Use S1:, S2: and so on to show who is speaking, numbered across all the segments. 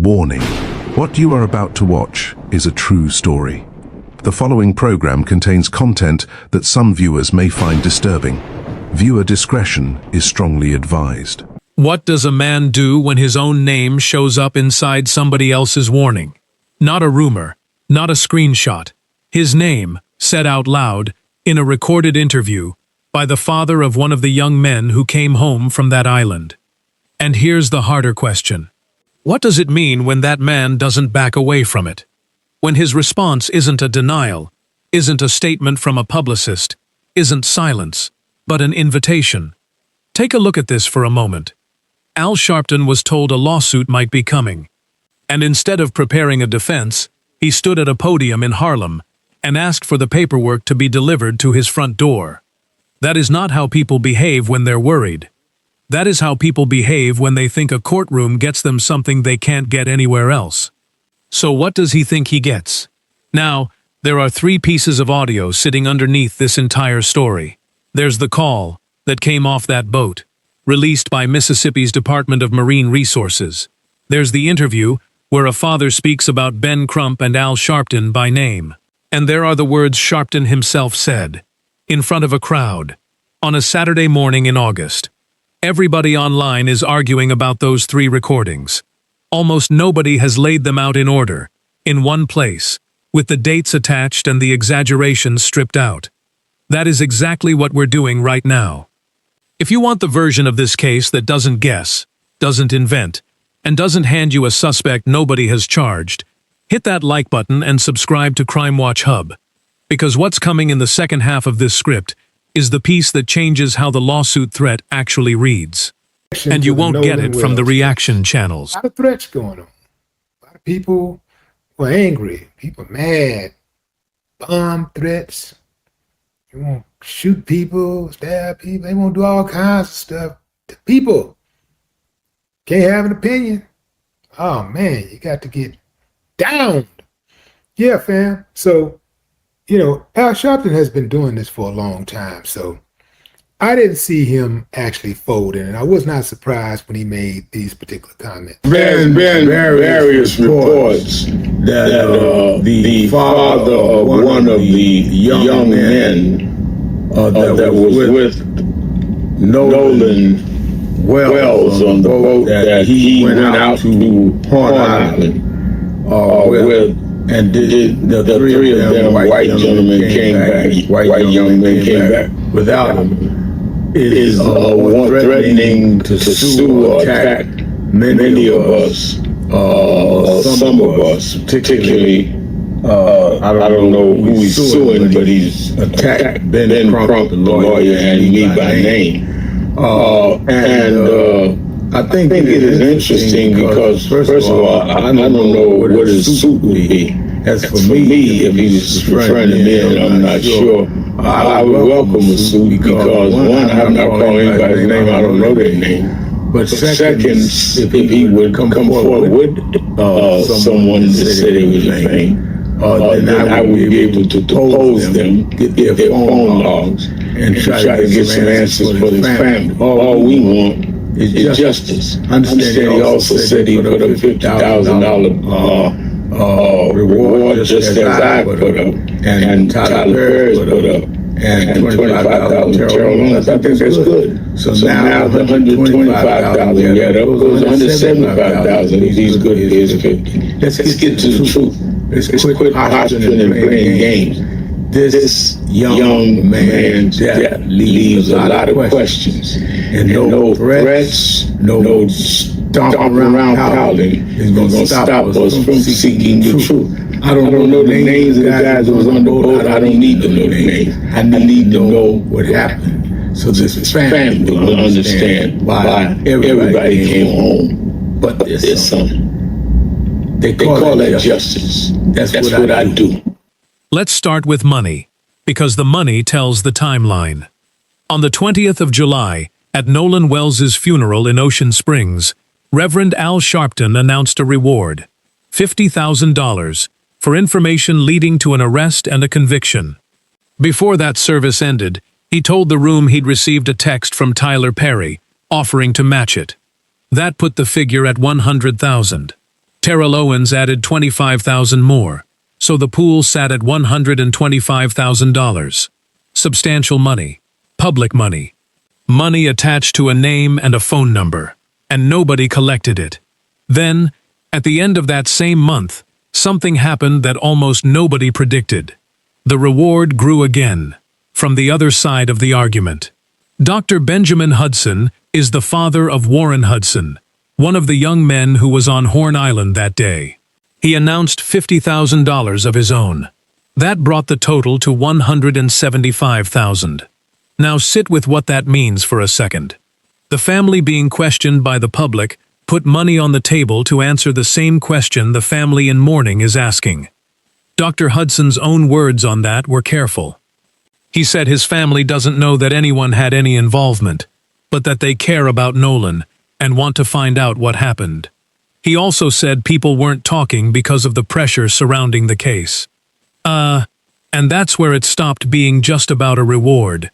S1: Warning. What you are about to watch is a true story. The following program contains content that some viewers may find disturbing. Viewer discretion is strongly advised.
S2: What does a man do when his own name shows up inside somebody else's warning? Not a rumor, not a screenshot. His name, said out loud, in a recorded interview, by the father of one of the young men who came home from that island. And here's the harder question. What does it mean when that man doesn't back away from it? When his response isn't a denial, isn't a statement from a publicist, isn't silence, but an invitation? Take a look at this for a moment. Al Sharpton was told a lawsuit might be coming. And instead of preparing a defense, he stood at a podium in Harlem and asked for the paperwork to be delivered to his front door. That is not how people behave when they're worried. That is how people behave when they think a courtroom gets them something they can't get anywhere else. So what does he think he gets? Now, there are 3 pieces of audio sitting underneath this entire story. There's the call that came off that boat, released by Mississippi's Department of Marine Resources. There's the interview where a father speaks about Ben Crump and Al Sharpton by name. And there are the words Sharpton himself said, in front of a crowd, on a Saturday morning in August. Everybody online is arguing about those 3 recordings. Almost nobody has laid them out in order, in one place, with the dates attached and the exaggerations stripped out. That is exactly what we're doing right now. If you want the version of this case that doesn't guess, doesn't invent, and doesn't hand you a suspect nobody has charged, hit that like button and subscribe to Crime Watch Hub. Because what's coming in the second half of this script is the piece that changes how the lawsuit threat actually reads. And you won't get it from the reaction channels.
S3: A lot of threats going on. A lot of people were angry. People mad. Bomb threats. They want to shoot people, stab people. They want to do all kinds of stuff. The people can't have an opinion. Oh, man, you got to get down. Yeah, fam. So, Al Sharpton has been doing this for a long time, so I didn't see him actually folding, and I was not surprised when he made these particular comments.
S4: There's been various reports that the father of one of the young men that was with Nolan Wells on the boat that he went out to Horn Island with. And the 3 of them white gentlemen came back, white young men came back without him, is threatening to sue or attack many of us, some of us, particularly, I don't know who he's suing, but he's attacked Ben Crump, the lawyer, and me by name. I think it is interesting because, first of all, I don't know what his suit would be. As for me, if he was friendly me, I'm not sure. I would welcome a suit because, one, I'm not calling anybody's name, I don't know their name. But second, if he would come forward with someone that said he was a thing, then I would be able to depose them, get their phone logs, and try to get some answers for his family. All we want is justice. Understand he also said he put up $50,000 reward just as I put up, and Tyler Perry put up, and 25,000 Terrell Owens. I think that's good. So now the 125,000, yeah, that goes 175,000. These good kids 50. Let's get to the truth. Let's quit posturing and playing games. This young man's death leaves a lot of questions, and no threats, no stomping around pouting is going to stop us from seeking the truth. I don't know the names of the guys that was on the boat. I don't need to know their names. I need to know what happened, so this family will understand why everybody came home. But there's something. They call that justice. That's what I do.
S2: Let's start with money, because the money tells the timeline. On the 20th of July, at Nolan Wells' funeral in Ocean Springs, Reverend Al Sharpton announced a reward, $50,000, for information leading to an arrest and a conviction. Before that service ended, he told the room he'd received a text from Tyler Perry, offering to match it. That put the figure at $100,000. Terrell Owens added $25,000 more, so the pool sat at $125,000. Substantial money, public money, money attached to a name and a phone number, and nobody collected it. Then, at the end of that same month, something happened that almost nobody predicted. The reward grew again, from the other side of the argument. Dr. Benjamin Hudson is the father of Warren Hudson, one of the young men who was on Horn Island that day. He announced $50,000 of his own. That brought the total to $175,000. Now sit with what that means for a second. The family being questioned by the public put money on the table to answer the same question the family in mourning is asking. Dr. Hudson's own words on that were careful. He said his family doesn't know that anyone had any involvement, but that they care about Nolan and want to find out what happened. He also said people weren't talking because of the pressure surrounding the case. And that's where it stopped being just about a reward.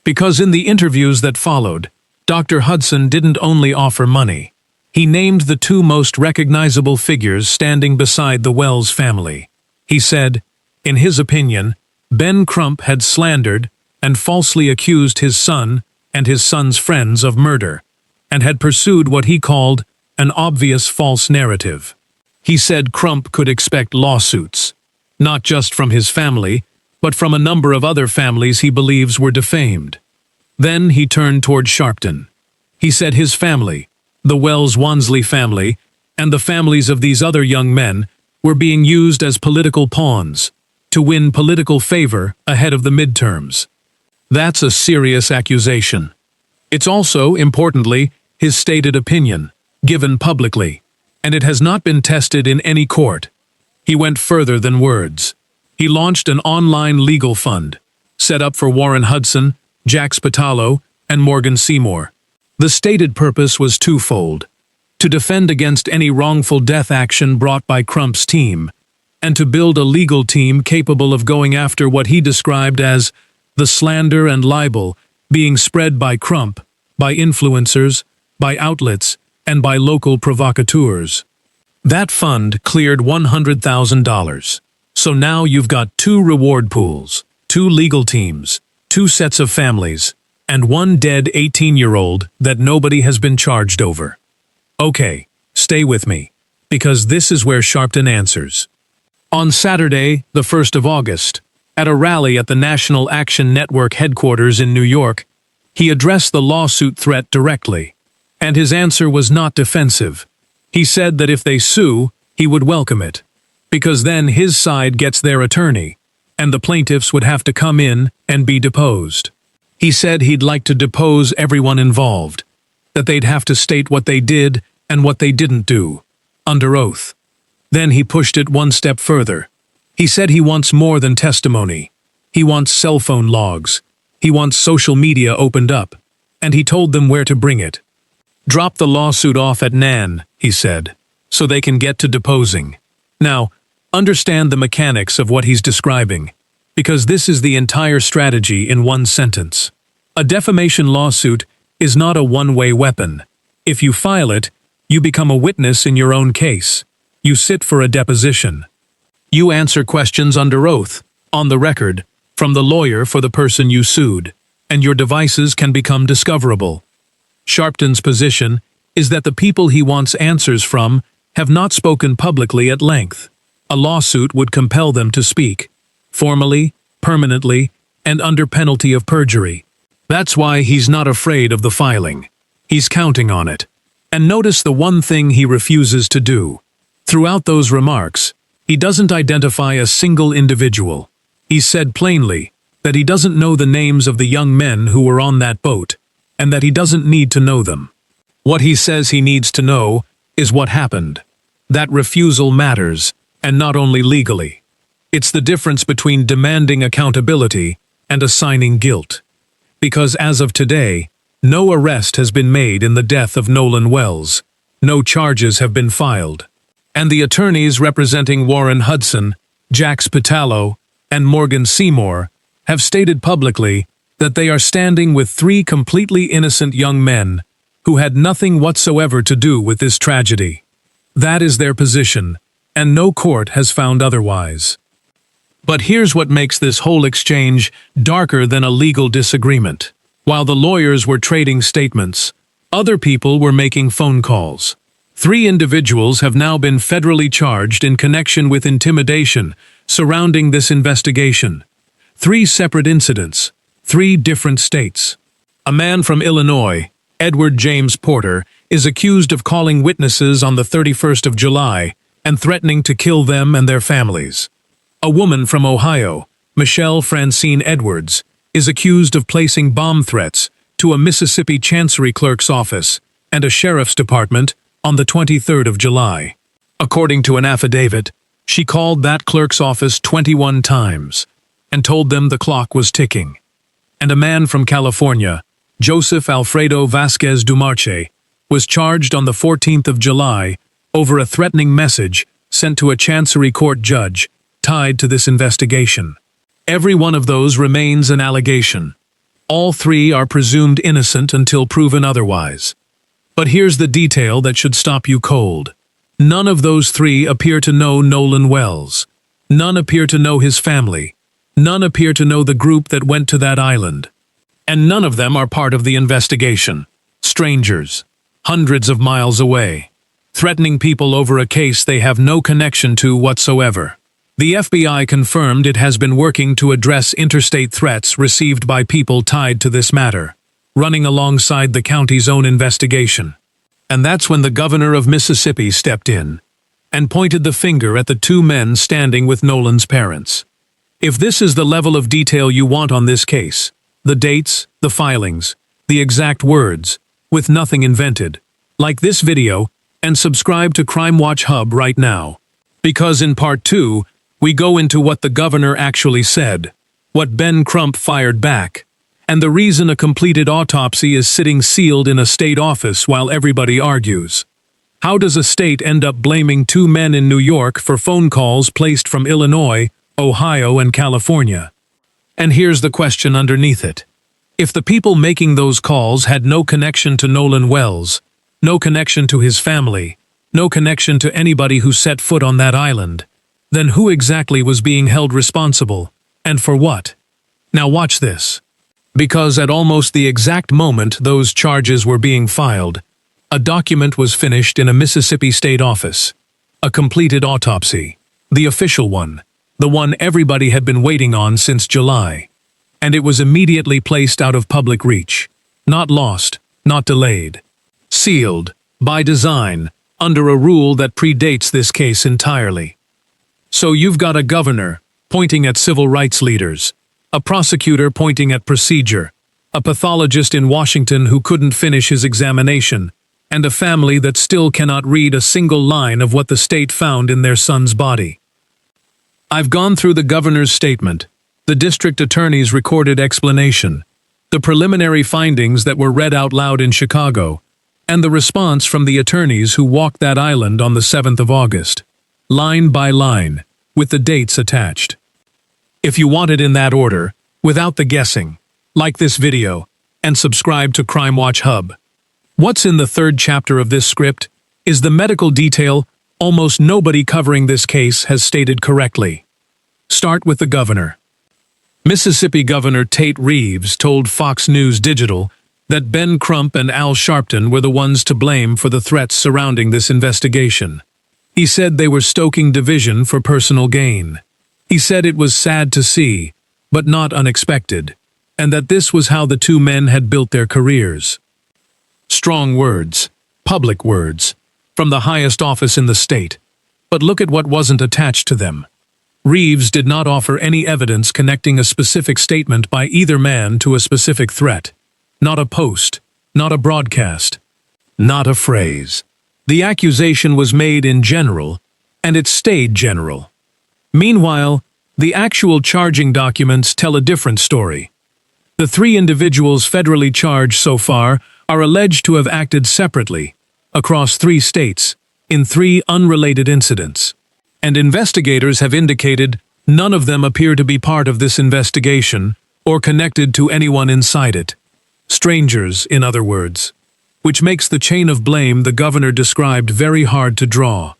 S2: Because in the interviews that followed, Dr. Hudson didn't only offer money. He named the two most recognizable figures standing beside the Wells family. He said, in his opinion, Ben Crump had slandered and falsely accused his son and his son's friends of murder, and had pursued what he called an obvious false narrative. He said Crump could expect lawsuits, not just from his family, but from a number of other families he believes were defamed. Then he turned toward Sharpton. He said his family, the Wells-Wansley family, and the families of these other young men were being used as political pawns to win political favor ahead of the midterms. That's a serious accusation. It's also, importantly, his stated opinion, given publicly, and it has not been tested in any court. He went further than words. He launched an online legal fund, set up for Warren Hudson, Jack Spatalo, and Morgan Seymour. The stated purpose was twofold: to defend against any wrongful death action brought by Crump's team, and to build a legal team capable of going after what he described as the slander and libel being spread by Crump, by influencers, by outlets, and by local provocateurs. That fund cleared $100,000. So now you've got two reward pools, two legal teams, two sets of families, and one dead 18-year-old that nobody has been charged over. Okay, stay with me, because this is where Sharpton answers. On Saturday, the 1st of August, at a rally at the National Action Network headquarters in New York, he addressed the lawsuit threat directly, and his answer was not defensive. He said that if they sue, he would welcome it, because then his side gets their attorney, and the plaintiffs would have to come in and be deposed. He said he'd like to depose everyone involved, that they'd have to state what they did and what they didn't do, under oath. Then he pushed it one step further. He said he wants more than testimony. He wants cell phone logs. He wants social media opened up, and he told them where to bring it. Drop the lawsuit off at Nan, he said, so they can get to deposing. Now, understand the mechanics of what he's describing, because this is the entire strategy in one sentence. A defamation lawsuit is not a one-way weapon. If you file it, you become a witness in your own case. You sit for a deposition. You answer questions under oath, on the record, from the lawyer for the person you sued, and your devices can become discoverable. Sharpton's position is that the people he wants answers from have not spoken publicly at length. A lawsuit would compel them to speak, formally, permanently, and under penalty of perjury. That's why he's not afraid of the filing. He's counting on it. And notice the one thing he refuses to do. Throughout those remarks, he doesn't identify a single individual. He said plainly that he doesn't know the names of the young men who were on that boat, and that he doesn't need to know them. What he says he needs to know is what happened. That refusal matters, and not only legally. It's the difference between demanding accountability and assigning guilt. Because as of today, no arrest has been made in the death of Nolan Wells. No charges have been filed. And the attorneys representing Warren Hudson, Jack Spatalo, and Morgan Seymour have stated publicly that they are standing with three completely innocent young men who had nothing whatsoever to do with this tragedy. That is their position, and no court has found otherwise. But here's what makes this whole exchange darker than a legal disagreement. While the lawyers were trading statements, other people were making phone calls. 3 individuals have now been federally charged in connection with intimidation surrounding this investigation. 3 separate incidents, 3 different states. A man from Illinois, Edward James Porter, is accused of calling witnesses on the 31st of July and threatening to kill them and their families. A woman from Ohio, Michelle Francine Edwards, is accused of placing bomb threats to a Mississippi Chancery clerk's office and a sheriff's department on the 23rd of July. According to an affidavit, she called that clerk's office 21 times and told them the clock was ticking. And a man from California, Joseph Alfredo Vasquez Dumarche, was charged on the 14th of July over a threatening message sent to a Chancery Court judge tied to this investigation. Every one of those remains an allegation. All 3 are presumed innocent until proven otherwise. But here's the detail that should stop you cold. None of those 3 appear to know Nolan Wells. None appear to know his family. None appear to know the group that went to that island. And none of them are part of the investigation. Strangers, hundreds of miles away, threatening people over a case they have no connection to whatsoever. The FBI confirmed it has been working to address interstate threats received by people tied to this matter, running alongside the county's own investigation. And that's when the governor of Mississippi stepped in and pointed the finger at the 2 men standing with Nolan's parents. If this is the level of detail you want on this case, the dates, the filings, the exact words, with nothing invented, like this video and subscribe to Crime Watch Hub right now. Because in part 2, we go into what the governor actually said, what Ben Crump fired back, and the reason a completed autopsy is sitting sealed in a state office while everybody argues. How does a state end up blaming 2 men in New York for phone calls placed from Illinois, Ohio, and California? And here's the question underneath it. If the people making those calls had no connection to Nolan Wells, no connection to his family, no connection to anybody who set foot on that island, then who exactly was being held responsible, and for what? Now watch this. Because at almost the exact moment those charges were being filed, a document was finished in a Mississippi state office. A completed autopsy. The official one. The one everybody had been waiting on since July. And it was immediately placed out of public reach. Not lost, not delayed. Sealed, by design, under a rule that predates this case entirely. So you've got a governor pointing at civil rights leaders, a prosecutor pointing at procedure, a pathologist in Washington who couldn't finish his examination, and a family that still cannot read a single line of what the state found in their son's body. I've gone through the governor's statement, the district attorney's recorded explanation, the preliminary findings that were read out loud in Chicago, and the response from the attorneys who walked that island on the 7th of August, line by line, with the dates attached. If you want it in that order, without the guessing, like this video, and subscribe to Crime Watch Hub. What's in the 3rd chapter of this script is the medical detail almost nobody covering this case has stated correctly. Start with the governor. Mississippi Governor Tate Reeves told Fox News Digital that Ben Crump and Al Sharpton were the ones to blame for the threats surrounding this investigation. He said they were stoking division for personal gain. He said it was sad to see, but not unexpected, and that this was how the 2 men had built their careers. Strong words, public words, from the highest office in the state. But look at what wasn't attached to them. Reeves did not offer any evidence connecting a specific statement by either man to a specific threat. Not a post, not a broadcast, not a phrase. The accusation was made in general, and it stayed general. Meanwhile, the actual charging documents tell a different story. The 3 individuals federally charged so far are alleged to have acted separately, across 3 states, in 3 unrelated incidents. And investigators have indicated none of them appear to be part of this investigation or connected to anyone inside it. Strangers, in other words. which makes the chain of blame the governor described very hard to draw.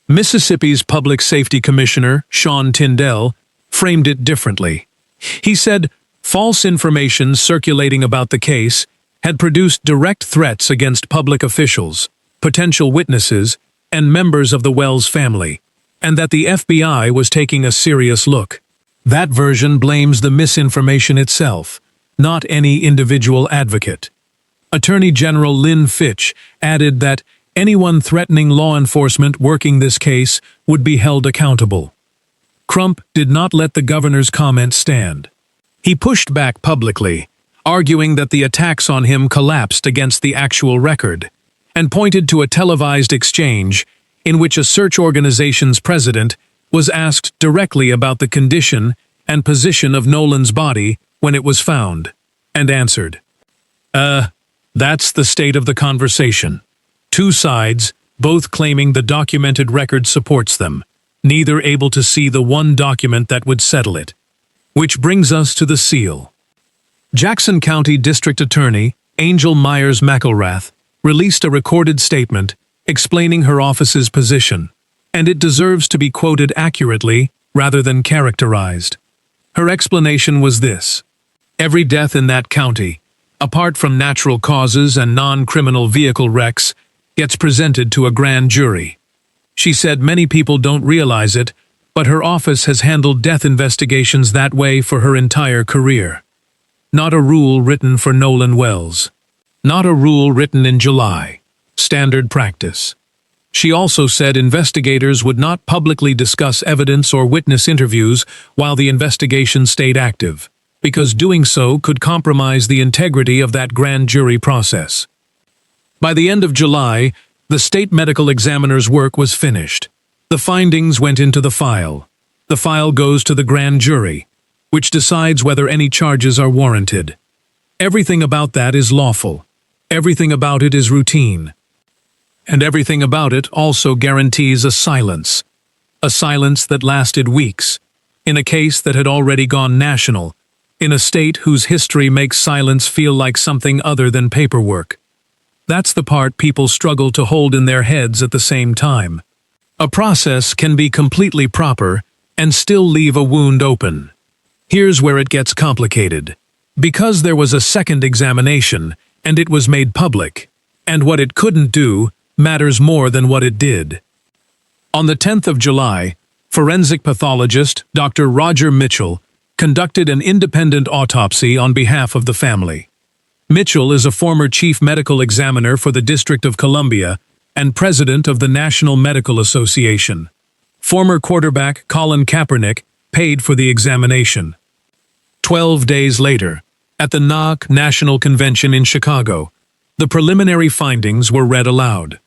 S2: Mississippi's Public Safety Commissioner, Sean Tyndall, framed it differently. He said false information circulating about the case had produced direct threats against public officials, potential witnesses, and members of the Wells family, and that the FBI was taking a serious look. That version blames the misinformation itself, not any individual advocate. Attorney General Lynn Fitch added that anyone threatening law enforcement working this case would be held accountable. Crump did not let the governor's comment stand. He pushed back publicly, arguing that the attacks on him collapsed against the actual record, and pointed to a televised exchange in which a search organization's president was asked directly about the condition and position of Nolan's body when it was found, and answered, that's the state of the conversation. Two sides, both claiming the documented record supports them, neither able to see the one document that would settle it. Which brings us to the seal. Jackson County District Attorney Angel Myers McElrath released a recorded statement explaining her office's position, and it deserves to be quoted accurately rather than characterized. Her explanation was this: every death in that county, apart from natural causes and non-criminal vehicle wrecks, gets presented to a grand jury. She said many people don't realize it, but her office has handled death investigations that way for her entire career. Not a rule written for Nolan Wells. Not a rule written in July. Standard practice. She also said investigators would not publicly discuss evidence or witness interviews while the investigation stayed active, because doing so could compromise the integrity of that grand jury process. By the end of July, the state medical examiner's work was finished. The findings went into the file. The file goes to the grand jury, which decides whether any charges are warranted. Everything about that is lawful. Everything about it is routine. And everything about it also guarantees a silence that lasted weeks, in a case that had already gone national, in a state whose history makes silence feel like something other than paperwork. That's the part people struggle to hold in their heads at the same time. A process can be completely proper and still leave a wound open. Here's where it gets complicated. Because there was a second examination, and it was made public, and what it couldn't do matters more than what it did. On the 10th of July, forensic pathologist Dr. Roger Mitchell conducted an independent autopsy on behalf of the family. Mitchell is a former chief medical examiner for the District of Columbia and president of the National Medical Association. Former quarterback Colin Kaepernick paid for the examination. 12 days later, at the NAC National Convention in Chicago, the preliminary findings were read aloud.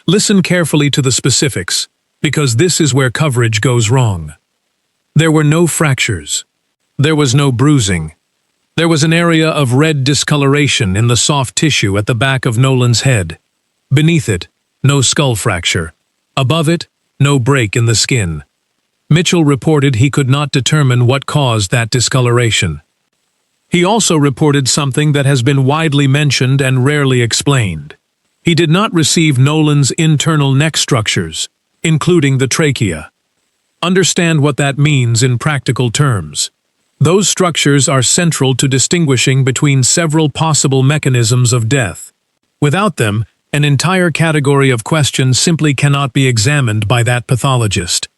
S2: Listen carefully to the specifics, because this is where coverage goes wrong. There were no fractures. There was no bruising. There was an area of red discoloration in the soft tissue at the back of Nolan's head. Beneath it, no skull fracture. Above it, no break in the skin. Mitchell reported he could not determine what caused that discoloration. He also reported something that has been widely mentioned and rarely explained. He did not receive Nolan's internal neck structures, including the trachea. Understand what that means in practical terms. Those structures are central to distinguishing between several possible mechanisms of death. Without them, an entire category of questions simply cannot be examined by that pathologist.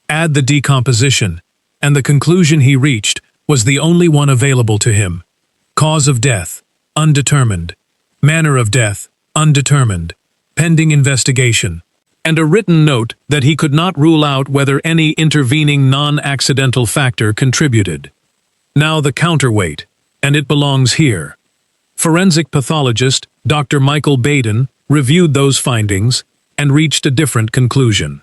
S2: Add the decomposition, and the conclusion he reached was the only one available to him. Cause of death, undetermined. Manner of death, undetermined. Pending investigation. And a written note that he could not rule out whether any intervening non-accidental factor contributed. Now the counterweight, and it belongs here. Forensic pathologist Dr. Michael Baden reviewed those findings and reached a different conclusion.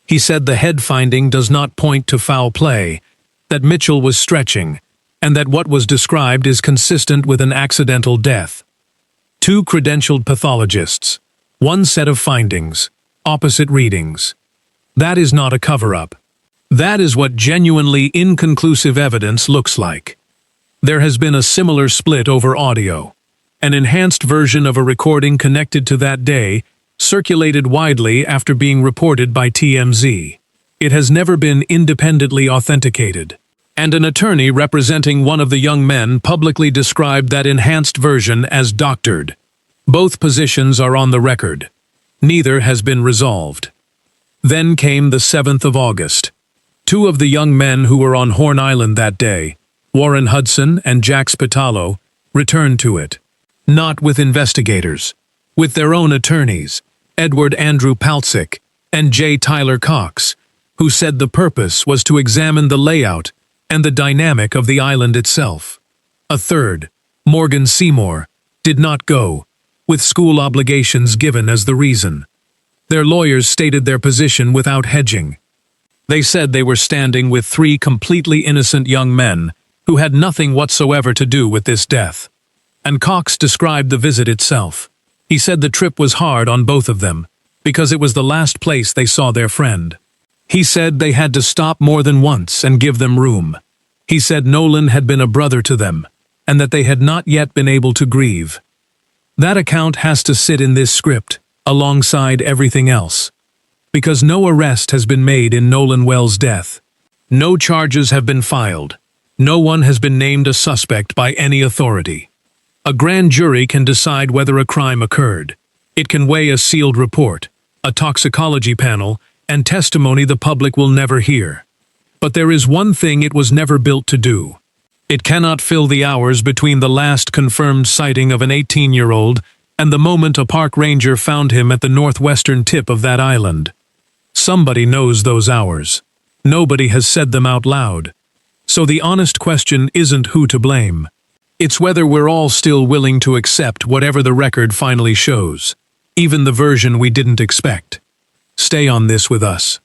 S2: He said the head finding does not point to foul play, that Mitchell was stretching, and that what was described is consistent with an accidental death. Two credentialed pathologists, one set of findings, opposite readings. That is not a cover-up. That is what genuinely inconclusive evidence looks like. There has been a similar split over audio. An enhanced version of a recording connected to that day circulated widely after being reported by TMZ. It has never been independently authenticated, and an attorney representing one of the young men publicly described that enhanced version as doctored. Both positions are on the record. Neither has been resolved. Then came the 7th of August. Two of the young men who were on Horn Island that day, Warren Hudson and Jack Spitalo, returned to it. Not with investigators, with their own attorneys, Edward Andrew Paltzik and J. Tyler Cox, who said the purpose was to examine the layout and the dynamic of the island itself. A third, Morgan Seymour, did not go, with school obligations given as the reason. Their lawyers stated their position without hedging. They said they were standing with three completely innocent young men who had nothing whatsoever to do with this death. And Cox described the visit itself. He said the trip was hard on both of them, because it was the last place they saw their friend. He said they had to stop more than once and give them room. He said Nolan had been a brother to them, and that they had not yet been able to grieve. That account has to sit in this script, alongside everything else. Because no arrest has been made in Nolan Wells' death. No charges have been filed. No one has been named a suspect by any authority. A grand jury can decide whether a crime occurred. It can weigh a sealed report, a toxicology panel, and testimony the public will never hear. But there is one thing it was never built to do. It cannot fill the hours between the last confirmed sighting of an 18-year-old and the moment a park ranger found him at the northwestern tip of that island. Somebody knows those hours. Nobody has said them out loud. So the honest question isn't who to blame. It's whether we're all still willing to accept whatever the record finally shows, even the version we didn't expect. Stay on this with us.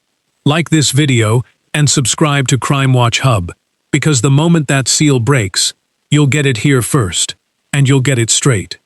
S2: Like this video and subscribe to Crime Watch Hub, because the moment that seal breaks, you'll get it here first, and you'll get it straight.